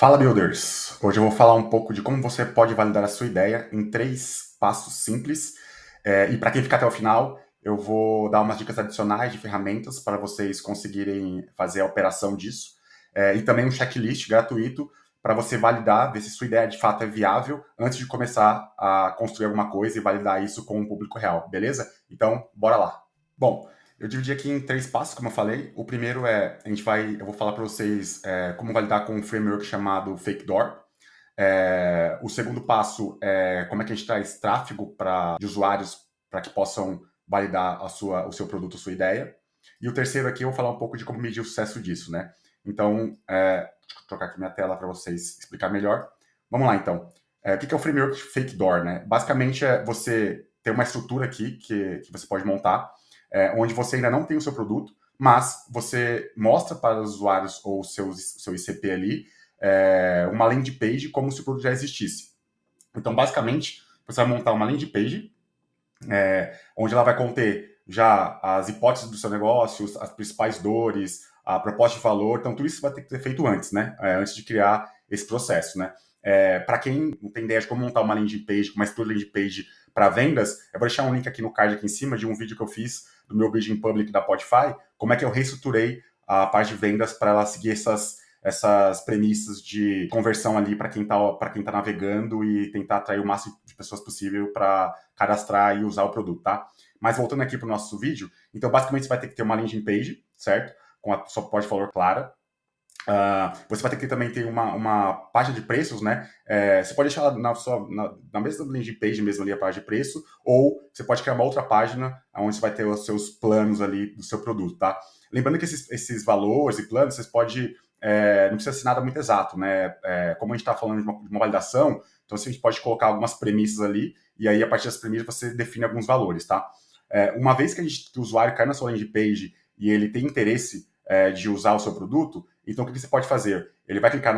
Fala, Builders! Hoje eu vou falar um pouco de como você pode validar a sua ideia em 3 passos simples. E para quem ficar até o final, eu vou dar umas dicas adicionais de ferramentas para vocês conseguirem fazer a operação disso. E também um checklist gratuito para você validar, ver se sua ideia de fato é viável antes de começar a construir alguma coisa e validar isso com o público real, beleza? Então, bora lá! Bom, eu dividi aqui em 3 passos, como eu falei. O primeiro é, eu vou falar para vocês como validar com um framework chamado FakeDoor. O segundo passo é como é que a gente traz tráfego de usuários para que possam validar o seu produto, a sua ideia. E o terceiro aqui eu vou falar um pouco de como medir o sucesso disso, né? Então, deixa eu trocar aqui minha tela para vocês explicar melhor. Vamos lá, então. O que é o framework FakeDoor, né? Basicamente, você tem uma estrutura aqui que você pode montar, onde você ainda não tem o seu produto, mas você mostra para os usuários ou o seu ICP ali uma landing page como se o produto já existisse. Então, basicamente, você vai montar uma landing page onde ela vai conter já as hipóteses do seu negócio, as principais dores, a proposta de valor. Então, tudo isso vai ter que ser feito antes, né? Antes de criar esse processo, né? Para quem não tem ideia de como montar uma landing page, uma estrutura de landing page para vendas, eu vou deixar um link aqui no card aqui em cima de um vídeo que eu fiz do meu Bridging Public da Podify, como é que eu reestruturei a parte de vendas para ela seguir essas premissas de conversão ali para quem tá navegando e tentar atrair o máximo de pessoas possível para cadastrar e usar o produto, tá? Mas voltando aqui para o nosso vídeo, então basicamente você vai ter que ter uma landing page, certo? Com a sua proposta de valor clara. Você vai ter que também ter uma página de preços, né? Você pode deixar na mesma landing page mesmo ali a página de preço, ou você pode criar uma outra página onde você vai ter os seus planos ali do seu produto, tá? Lembrando que esses valores e planos, vocês podem não precisa ser nada muito exato, né? Como a gente está falando de uma validação, então assim, a gente pode colocar algumas premissas ali, e aí a partir das premissas você define alguns valores, tá? Uma vez que o usuário cai na sua landing page e ele tem interesse de usar o seu produto, então o que você pode fazer? Ele vai clicar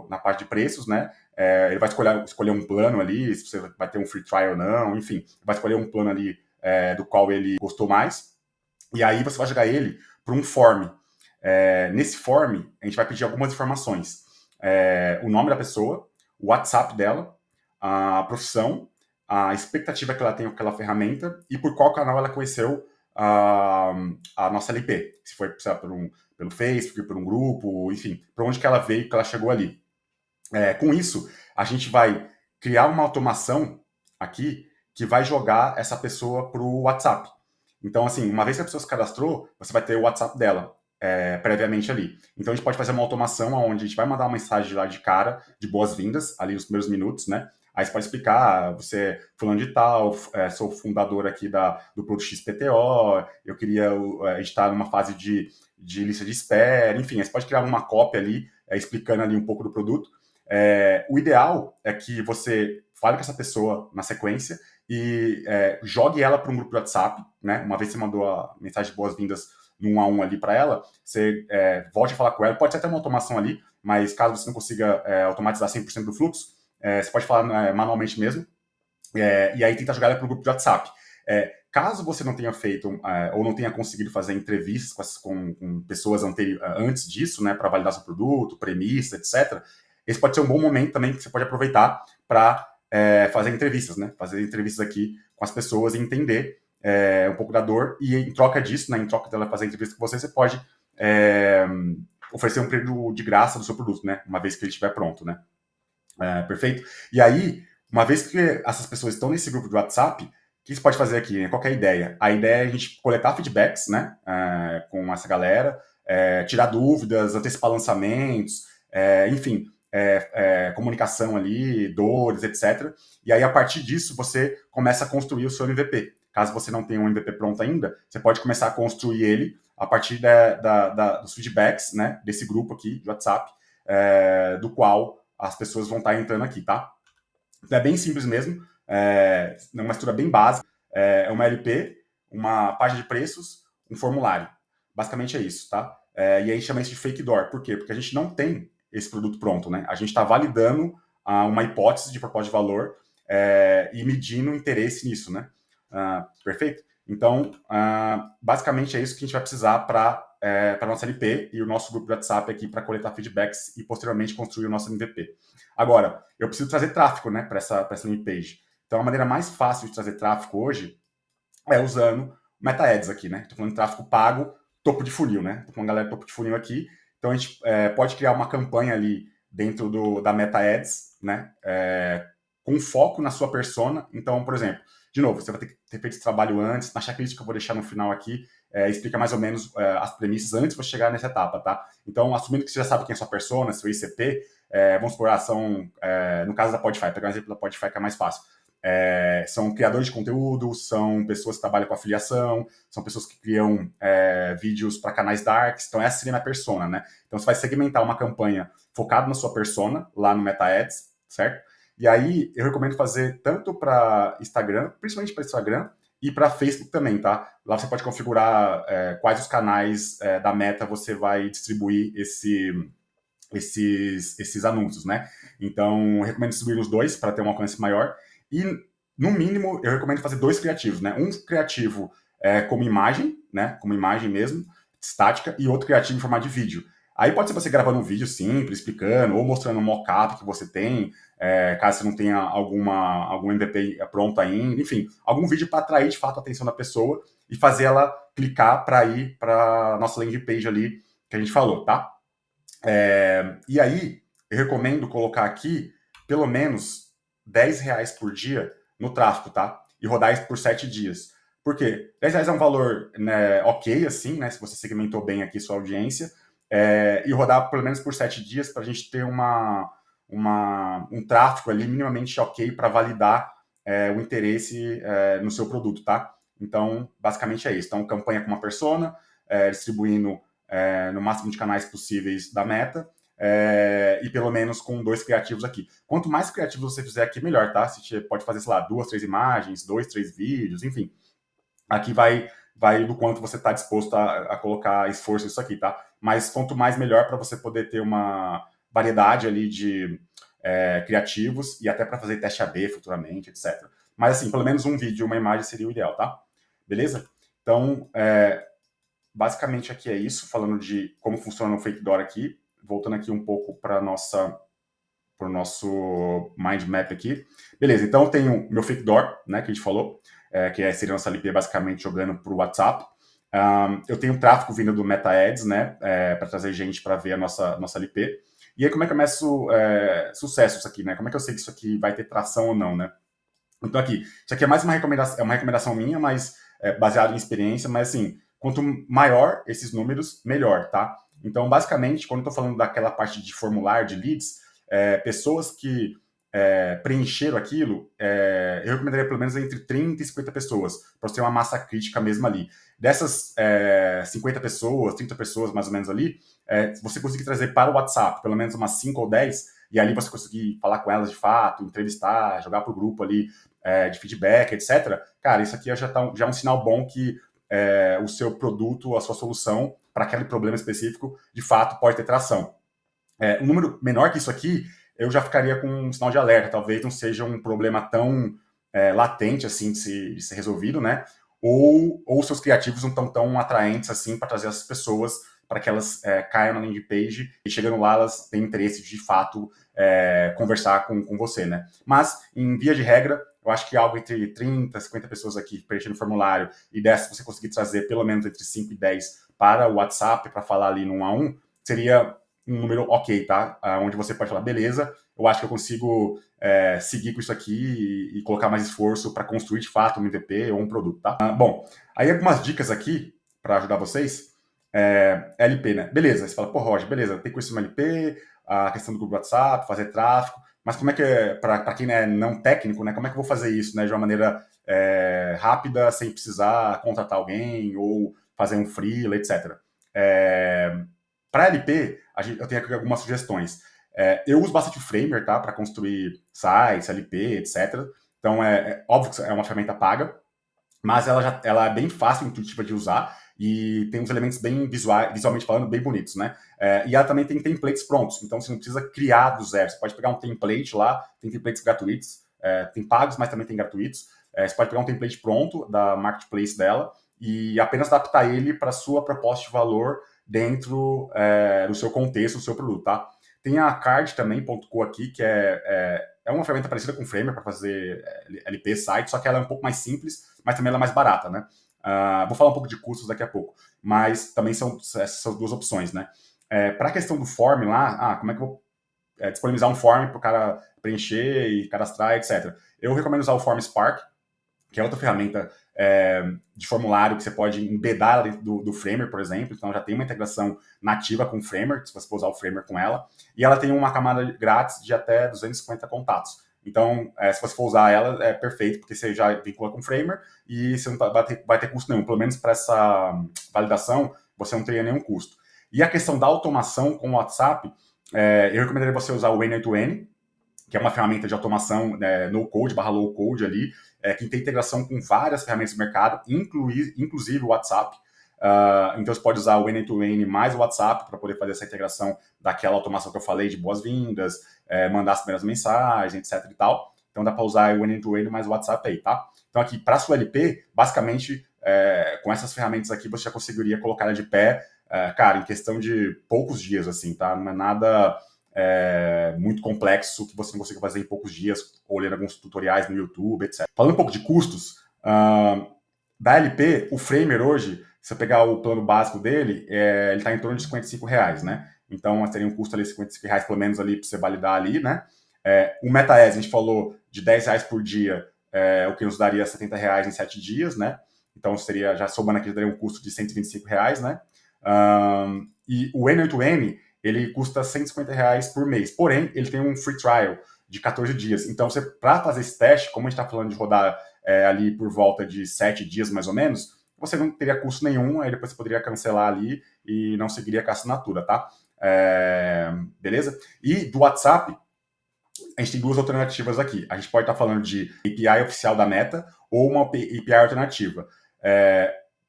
na parte de preços, né? Ele vai escolher um plano ali, se você vai ter um free trial ou não, enfim, vai escolher um plano ali do qual ele gostou mais, e aí você vai jogar ele para um form. Nesse form, a gente vai pedir algumas informações. O nome da pessoa, o WhatsApp dela, a profissão, a expectativa que ela tem com aquela ferramenta e por qual canal ela conheceu a nossa LP. Se foi pelo Facebook, por um grupo, enfim, para onde que ela veio, que ela chegou ali. Com isso, a gente vai criar uma automação aqui que vai jogar essa pessoa para o WhatsApp. Então, assim, uma vez que a pessoa se cadastrou, você vai ter o WhatsApp dela previamente ali. Então, a gente pode fazer uma automação onde a gente vai mandar uma mensagem lá de cara, de boas-vindas, ali nos primeiros minutos, né? Aí você pode explicar, você é fulano de tal, sou fundador aqui do Produto XPTO, eu queria estar numa fase de lista de espera, enfim, aí você pode criar uma cópia ali, explicando ali um pouco do produto. O ideal é que você fale com essa pessoa na sequência e jogue ela para um grupo de WhatsApp, né? Uma vez que você mandou a mensagem de boas-vindas no 1 a 1 ali para ela, você volte a falar com ela. Pode ser até uma automação ali, mas caso você não consiga automatizar 100% do fluxo, você pode falar manualmente mesmo. E aí tentar jogar ela para o grupo de WhatsApp. Caso você não tenha feito ou não tenha conseguido fazer entrevistas com pessoas antes disso, né, para validar seu produto, premissa, etc., esse pode ser um bom momento também que você pode aproveitar para fazer entrevistas, né? Fazer entrevistas aqui com as pessoas e entender um pouco da dor. E em troca disso, né, em troca dela fazer entrevista com você pode oferecer um período de graça do seu produto, né? Uma vez que ele estiver pronto, né? Perfeito? E aí, uma vez que essas pessoas estão nesse grupo de WhatsApp, o que você pode fazer aqui? Né? Qual que é a ideia? A ideia é a gente coletar feedbacks, né, com essa galera, tirar dúvidas, antecipar lançamentos, enfim, comunicação ali, dores, etc. E aí, a partir disso, você começa a construir o seu MVP. Caso você não tenha um MVP pronto ainda, você pode começar a construir ele a partir dos feedbacks, né, desse grupo aqui de WhatsApp, do qual as pessoas vão estar entrando aqui, tá? Então é bem simples mesmo, uma estrutura bem básica, uma LP, uma página de preços, um formulário. Basicamente é isso, tá? E aí a gente chama isso de fake door. Por quê? Porque a gente não tem esse produto pronto, né? A gente está validando uma hipótese de proposta de valor e medindo o interesse nisso, né? Perfeito? Então, basicamente é isso que a gente vai precisar para a nossa LP e o nosso grupo de WhatsApp aqui para coletar feedbacks e posteriormente construir o nosso MVP. Agora, eu preciso trazer tráfego, né, para essa landing page. Então, a maneira mais fácil de trazer tráfego hoje é usando o Meta Ads aqui, né? Estou falando de tráfego pago, topo de funil, né? Estou falando galera topo de funil aqui. Então, a gente pode criar uma campanha ali dentro da Meta Ads, né? Com foco na sua persona. Então, por exemplo, de novo, você vai ter que ter feito esse trabalho antes. Na checklist que eu vou deixar no final aqui, explica mais ou menos as premissas antes de você chegar nessa etapa, tá? Então, assumindo que você já sabe quem é a sua persona, seu ICP, vamos por ação, no caso da Podify, pegar um exemplo da Podify que é mais fácil. São criadores de conteúdo, são pessoas que trabalham com afiliação, são pessoas que criam vídeos para canais darks. Então, essa seria a minha persona, né? Então, você vai segmentar uma campanha focada na sua persona, lá no Meta Ads, certo? E aí, eu recomendo fazer tanto para Instagram, principalmente para Instagram, e para Facebook também, tá? Lá você pode configurar quais os canais da Meta você vai distribuir esses anúncios, né? Então, eu recomendo distribuir os dois para ter um alcance maior. E, no mínimo, eu recomendo fazer 2 criativos, né? Um criativo como imagem, né? Como imagem mesmo, estática, e outro criativo em formato de vídeo. Aí pode ser você gravando um vídeo simples, explicando, ou mostrando um mock-up que você tem, caso você não tenha algum MVP pronto ainda, enfim, algum vídeo para atrair de fato a atenção da pessoa e fazer ela clicar para ir para nossa landing page ali que a gente falou, tá? E aí, eu recomendo colocar aqui pelo menos R$ 10 por dia no tráfego, tá? E rodar isso por 7 dias. Por quê? R$ 10 é um valor, né, ok, assim, né? Se você segmentou bem aqui sua audiência. E rodar pelo menos por 7 dias para a gente ter um tráfego ali minimamente ok para validar o interesse no seu produto, tá? Então, basicamente é isso. Então, campanha com uma persona, distribuindo no máximo de canais possíveis da Meta, e pelo menos com 2 criativos aqui. Quanto mais criativos você fizer aqui, melhor, tá? Você pode fazer, sei lá, 2, 3 imagens, 2, 3 vídeos, enfim. Aqui vai do quanto você está disposto a colocar esforço nisso aqui, tá? Mas quanto mais, melhor para você poder ter uma variedade ali de criativos e até para fazer teste AB futuramente, etc. Mas, assim, pelo menos um vídeo, uma imagem seria o ideal, tá? Beleza? Então, basicamente aqui é isso, falando de como funciona o Fake Door aqui, voltando aqui um pouco para o nosso mind map aqui. Beleza, então eu tenho meu Fake Door, né, que a gente falou, que seria nossa LP basicamente jogando para o WhatsApp. Eu tenho tráfego vindo do Meta Ads, né, para trazer gente para ver a nossa LP. E aí como é que eu começo sucesso isso aqui, né? Como é que eu sei que isso aqui vai ter tração ou não, né? Então aqui, isso aqui é mais uma recomendação minha, mas baseado em experiência, mas assim, quanto maior esses números, melhor, tá? Então, basicamente, quando eu estou falando daquela parte de formulário de leads, pessoas que preencheram aquilo, eu recomendaria pelo menos entre 30 e 50 pessoas, para você ter uma massa crítica mesmo ali. Dessas 50 pessoas, 30 pessoas mais ou menos ali, você conseguir trazer para o WhatsApp pelo menos umas 5 ou 10, e ali você conseguir falar com elas de fato, entrevistar, jogar para o grupo ali de feedback, etc. Cara, isso aqui já é um sinal bom que o seu produto, a sua solução para aquele problema específico, de fato, pode ter tração. Um número menor que isso aqui, eu já ficaria com um sinal de alerta. Talvez não seja um problema tão latente assim de ser resolvido, né? Ou seus criativos não estão tão atraentes assim para trazer as pessoas para que elas caiam na landing page e chegando lá elas têm interesse de fato conversar com você, né? Mas, em via de regra, eu acho que algo entre 30, 50 pessoas aqui preenchendo o formulário e dessas você conseguir trazer pelo menos entre 5 e 10 para o WhatsApp para falar ali no 1 a 1, seria um número ok, tá? Onde você pode falar, beleza, eu acho que eu consigo seguir com isso aqui e colocar mais esforço para construir de fato um MVP ou um produto, tá? Bom, aí algumas dicas aqui para ajudar vocês. LP, né? Beleza, você fala, pô, Roger, beleza, tem que conhecer uma LP, a questão do grupo WhatsApp, fazer tráfego, mas como é que, para quem é não técnico, né, como é que eu vou fazer isso, né, de uma maneira rápida, sem precisar contratar alguém ou fazer um freela, etc. Para LP, eu tenho aqui algumas sugestões. Eu uso bastante o Framer, tá, para construir sites, LP, etc. Então, óbvio que é uma ferramenta paga, mas ela é bem fácil e intuitiva de usar e tem uns elementos bem visualmente falando, bem bonitos, né? E ela também tem templates prontos, então você não precisa criar do zero. Você pode pegar um template lá, tem templates gratuitos, tem pagos, mas também tem gratuitos. você pode pegar um template pronto da marketplace dela e apenas adaptar ele para a sua proposta de valor dentro do seu contexto, do seu produto, tá? Tem a Card também, .co aqui, que é uma ferramenta parecida com o Framer para fazer LP site, só que ela é um pouco mais simples, mas também ela é mais barata, né? Vou falar um pouco de custos daqui a pouco, mas também essas duas opções, né? Para a questão do form lá, como é que eu vou disponibilizar um form para o cara preencher e cadastrar, etc. Eu recomendo usar o Form Spark, que é outra ferramenta de formulário que você pode embedar dentro do Framer, por exemplo. Então, já tem uma integração nativa com o Framer, se você for usar o Framer com ela. E ela tem uma camada grátis de até 250 contatos. Então, se você for usar ela, é perfeito, porque você já vincula com o Framer e você não vai ter custo nenhum. Pelo menos para essa validação, você não teria nenhum custo. E a questão da automação com o WhatsApp, eu recomendaria você usar o N8N, que é uma ferramenta de automação no-code, /low-code ali, que tem integração com várias ferramentas do mercado, inclusive o WhatsApp. Então, você pode usar o N2N mais o WhatsApp para poder fazer essa integração daquela automação que eu falei de boas-vindas, mandar as primeiras mensagens, etc e tal. Então, dá para usar o N2N mais o WhatsApp aí, tá? Então, aqui, para a sua LP, basicamente, com essas ferramentas aqui, você já conseguiria colocar ela de pé, cara, em questão de poucos dias, assim, tá? Não é nada muito complexo que você não consiga fazer em poucos dias, olhando alguns tutoriais no YouTube, etc. Falando um pouco de custos, da LP, o Framer hoje, se você pegar o plano básico dele, ele está em torno de R$55, né? Então, teria um custo ali de R$55 pelo menos ali para você validar ali, né? O MetaES, a gente falou de R$10 por dia, o que nos daria R$70 em 7 dias, né? Então, seria, já somando aqui, daria um custo de R$125, né? E o N8N, ele custa R$150 por mês. Porém, ele tem um free trial de 14 dias. Então, para fazer esse teste, como a gente está falando de rodar ali por volta de 7 dias, mais ou menos, você não teria custo nenhum, aí depois você poderia cancelar ali e não seguiria com a assinatura, tá? Beleza? E do WhatsApp, a gente tem duas alternativas aqui. A gente pode estar falando de API oficial da Meta ou uma API alternativa.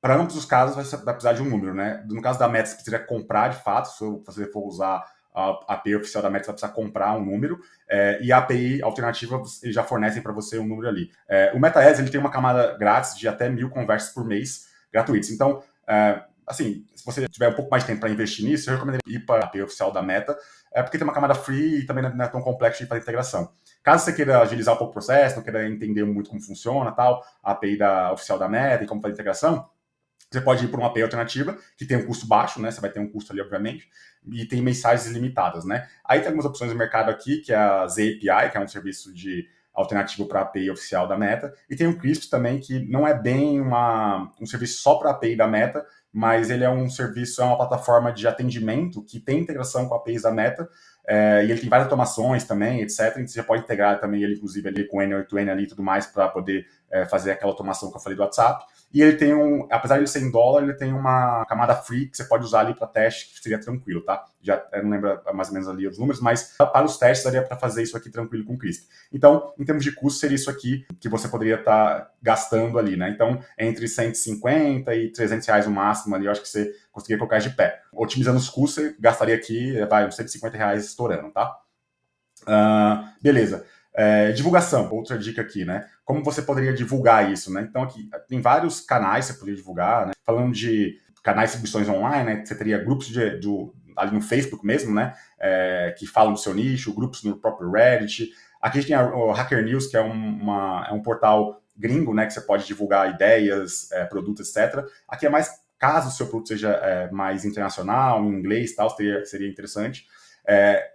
Para ambos os casos, vai precisar de um número, né? No caso da Meta, você precisaria comprar de fato. Se você for usar a API oficial da Meta, você vai precisar comprar um número. E a API alternativa, eles já fornecem para você um número ali. O MetaES, ele tem uma camada grátis de até 1.000 conversas por mês gratuitas. Então, assim, se você tiver um pouco mais de tempo para investir nisso, eu recomendaria ir para a API oficial da Meta, porque tem uma camada free e também não é tão complexo de fazer integração. Caso você queira agilizar um pouco o processo, não queira entender muito como funciona, tal, a API oficial da Meta e como fazer integração, você pode ir por uma API alternativa, que tem um custo baixo, né? Você vai ter um custo ali, obviamente, e tem mensagens ilimitadas, né? Aí tem algumas opções no mercado aqui, que é a ZAPI, que é um serviço de alternativo para a API oficial da Meta, e tem o Crisp também, que não é bem um serviço só para a API da Meta, mas ele é um serviço, é uma plataforma de atendimento que tem integração com a APIs da Meta, e ele tem várias automações também, etc. Então você já pode integrar também ele, inclusive, ali com o N8N ali e tudo mais, para poder fazer aquela automação que eu falei do WhatsApp. E ele tem apesar de ele ser em dólar, ele tem uma camada free que você pode usar ali para teste, que seria tranquilo, tá? Já não lembro mais ou menos ali os números, mas para os testes daria para fazer isso aqui tranquilo com o Crisp. Então, em termos de custo, seria isso aqui que você poderia estar gastando ali, né? Então, entre 150 e 300 reais no máximo ali, eu acho que você conseguiria colocar de pé. Otimizando os custos, você gastaria aqui, uns 150 reais estourando, tá? Beleza. Divulgação, outra dica aqui, né? Como você poderia divulgar isso, né? Então, aqui tem vários canais que você poderia divulgar, né? Falando de canais de distribuições online, né? Você teria grupos ali no Facebook mesmo, né? Que falam do seu nicho, grupos no próprio Reddit. Aqui a gente tem o Hacker News, que é um portal gringo, né? Que você pode divulgar ideias, produtos, etc. Aqui é mais, caso o seu produto seja mais internacional, em inglês e tal, seria interessante.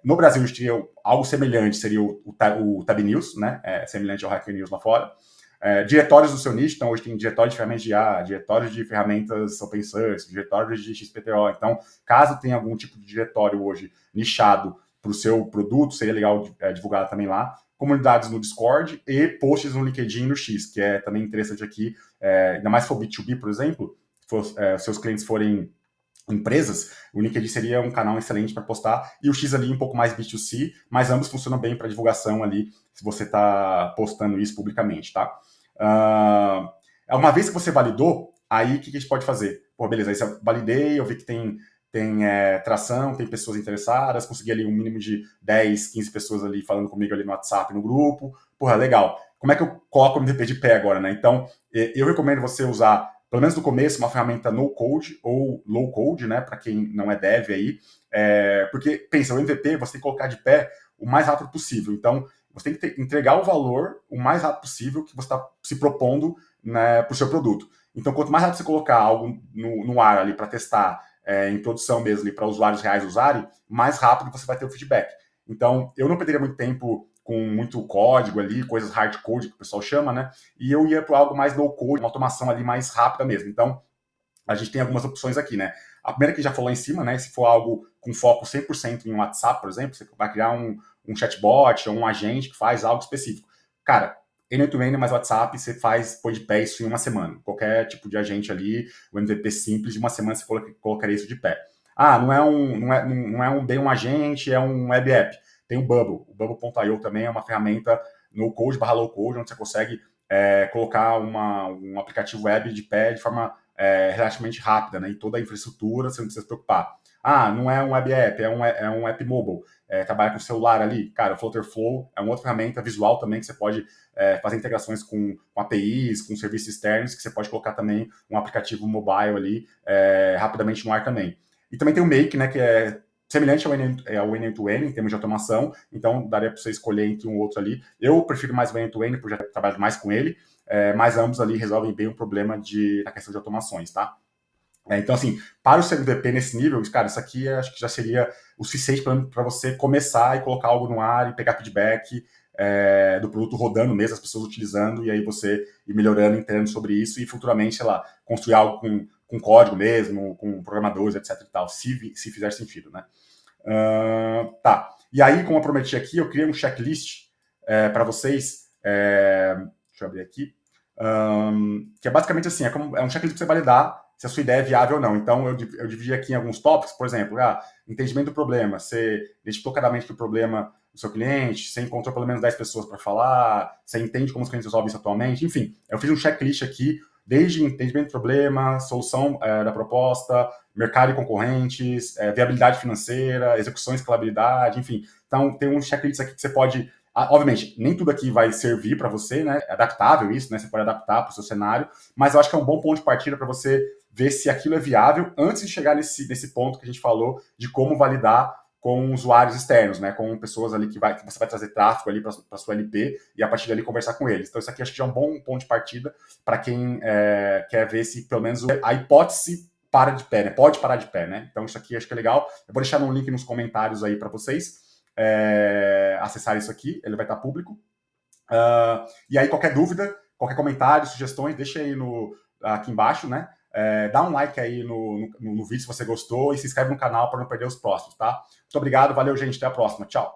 No Brasil, a gente teria algo semelhante, seria o Tab News, né? Semelhante ao Hacker News lá fora. Diretórios do seu nicho, então hoje tem diretório de ferramentas de IA, diretório de ferramentas open source, diretório de XPTO. Então, caso tenha algum tipo de diretório hoje nichado para o seu produto, seria legal divulgar também lá. Comunidades no Discord e posts no LinkedIn e no X, que é também interessante aqui, ainda mais se for B2B, por exemplo, se seus clientes forem empresas, o LinkedIn seria um canal excelente para postar, e o X ali um pouco mais B2C, mas ambos funcionam bem para divulgação ali, se você está postando isso publicamente, tá? Uma vez que você validou, aí o que a gente pode fazer? Pô, beleza, aí eu validei, eu vi que tem tração, tem pessoas interessadas, consegui ali um mínimo de 10, 15 pessoas ali falando comigo ali no WhatsApp, no grupo, porra, legal. como é que eu coloco o MVP de pé agora, né? Então, eu recomendo você usar, pelo menos no começo, uma ferramenta no code ou low code, né? Para quem não é dev aí, porque, pensa, o MVP você tem que colocar de pé o mais rápido possível. Então, você tem que entregar o valor o mais rápido possível que você está se propondo, né, para o seu produto. Então, quanto mais rápido você colocar algo no ar ali para testar, em produção mesmo, para usuários reais usarem, mais rápido você vai ter o feedback. Então, eu não perderia muito tempo com muito código ali, coisas hard code que o pessoal chama, né? E eu ia para algo mais low code, uma automação ali mais rápida mesmo. Então, a gente tem algumas opções aqui, né? A primeira que já falou em cima, né? Se for algo com foco 100% em WhatsApp, por exemplo, você vai criar um chatbot ou um agente que faz algo específico. Cara, end-to-end mais WhatsApp, você põe de pé isso em uma semana. Qualquer tipo de agente ali, o MVP simples, de uma semana você colocaria isso de pé. Ah, não é bem um agente, é um web app. Tem o Bubble. O Bubble.io também é uma ferramenta no code / low code, onde você consegue colocar um aplicativo web de pé de forma relativamente rápida, né? E toda a infraestrutura, você não precisa se preocupar. Ah, não é um web app, é um app mobile. Trabalha com celular ali. Cara, o Flutterflow é uma outra ferramenta visual também que você pode fazer integrações com APIs, com serviços externos, que você pode colocar também um aplicativo mobile ali rapidamente no ar também. E também tem o Make, né, que é semelhante ao N2N em termos de automação, então daria para você escolher entre um ou outro ali. Eu prefiro mais o N2N, porque eu já trabalho mais com ele, mas ambos ali resolvem bem o problema da questão de automações, tá? Então, assim, para o seu MVP nesse nível, cara, isso aqui acho que já seria o suficiente para você começar e colocar algo no ar e pegar feedback do produto rodando mesmo, as pessoas utilizando, e aí você ir melhorando, entendendo sobre isso e futuramente, sei lá, construir algo com código mesmo, com programadores, etc e tal, se fizer sentido, né? Tá. E aí, como eu prometi aqui, eu criei um checklist para vocês. Deixa eu abrir aqui. Que é basicamente assim, é um checklist para você validar se a sua ideia é viável ou não. Então, eu dividi aqui em alguns tópicos, por exemplo, entendimento do problema. Você identificou claramente o problema do seu cliente, você encontrou pelo menos 10 pessoas para falar, você entende como os clientes resolvem isso atualmente. Enfim, eu fiz um checklist aqui, desde entendimento do problema, solução da proposta, mercado e concorrentes, viabilidade financeira, execução e escalabilidade, enfim. Então, tem um checklist aqui que você pode... Obviamente, nem tudo aqui vai servir para você, né? É adaptável isso, né? Você pode adaptar para o seu cenário, mas eu acho que é um bom ponto de partida para você ver se aquilo é viável antes de chegar nesse ponto que a gente falou de como validar com usuários externos, né? Com pessoas ali que você vai trazer tráfego ali para sua LP e a partir dali conversar com eles. Então, isso aqui acho que já é um bom ponto de partida para quem quer ver se pelo menos a hipótese para de pé, né? Pode parar de pé, né? Então, isso aqui acho que é legal. Eu vou deixar um link nos comentários aí para vocês acessar isso aqui, ele vai estar público. E aí, qualquer dúvida, qualquer comentário, sugestões, deixa aí aqui embaixo, né? Dá um like aí no vídeo se você gostou e se inscreve no canal para não perder os próximos, tá? Muito obrigado, valeu, gente, até a próxima, tchau!